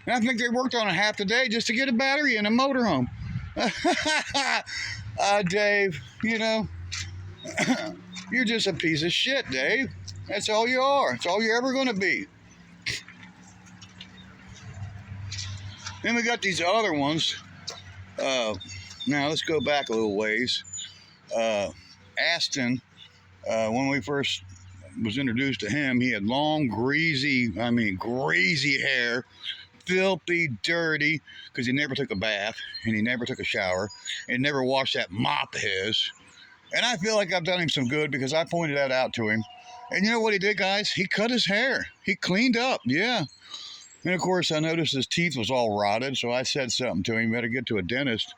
And I think they worked on it half the day just to get a battery in a motorhome. Dave, you know, you're just a piece of shit, Dave. That's all you are. That's all you're ever going to be. Then we got these other ones. Now let's go back a little ways. Aston, when we first was introduced to him, he had long, greasy hair, filthy, dirty, because he never took a bath and he never took a shower and never washed that mop of his. And I feel like I've done him some good because I pointed that out to him. And you know what he did, guys? He cut his hair. He cleaned up, yeah. And of course, I noticed his teeth was all rotted, so I said something to him. Better get to a dentist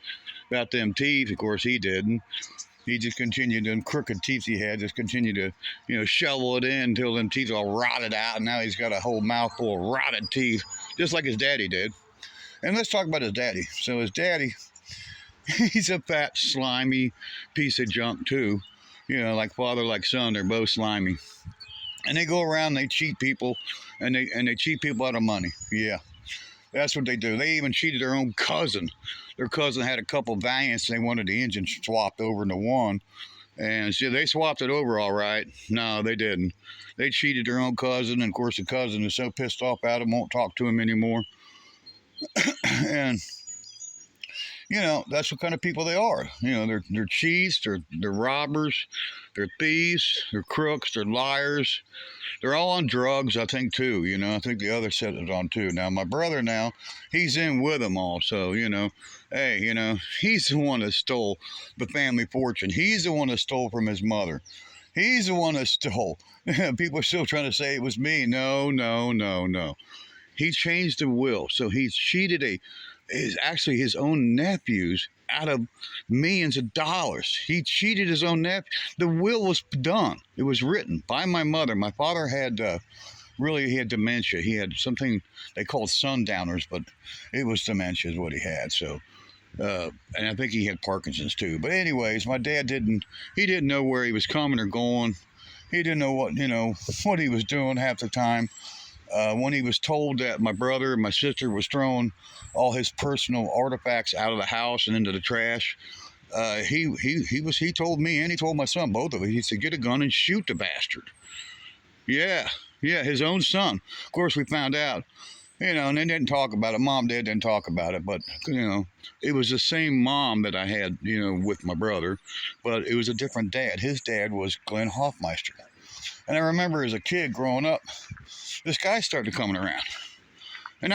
about them teeth. Of course, he didn't. He just continued, them crooked teeth he had, just continued to, shovel it in until them teeth all rotted out. And now he's got a whole mouthful of rotted teeth, just like his daddy did. And let's talk about his daddy. So his daddy, he's a fat, slimy piece of junk too. Like father, like son, they're both slimy. And they go around, they cheat people, and they cheat people out of money. Yeah, that's what they do. They even cheated their own cousin. Their cousin had a couple Valiants, and they wanted the engine swapped over into one. And so they swapped it over all right. No, they didn't. They cheated their own cousin, and of course the cousin is so pissed off at him, won't talk to him anymore. And that's what kind of people they are. They're cheats, they're robbers, they're thieves, they're crooks, they're liars. They're all on drugs, I think, too. I think the other set is on, too. Now, my brother now, he's in with them all. So, hey, he's the one that stole the family fortune. He's the one that stole from his mother. He's the one that stole. People are still trying to say it was me. No. He changed the will. So he cheated actually his own nephews out of millions of dollars. He cheated his own nephew. The will was done. It was written by my mother. My father had he had dementia. He had something they called sundowners, but it was dementia is what he had. So, and I think he had Parkinson's too. But anyways, my dad didn't know where he was coming or going. He didn't know what he was doing half the time. When he was told that my brother and my sister was throwing all his personal artifacts out of the house and into the trash, he told me and he told my son, both of them, he said, get a gun and shoot the bastard. Yeah, his own son. Of course, we found out, and they didn't talk about it. Mom, Dad didn't talk about it, but, it was the same mom that I had, with my brother, but it was a different dad. His dad was Glenn Hoffmeister. And I remember as a kid growing up, this guy started coming around.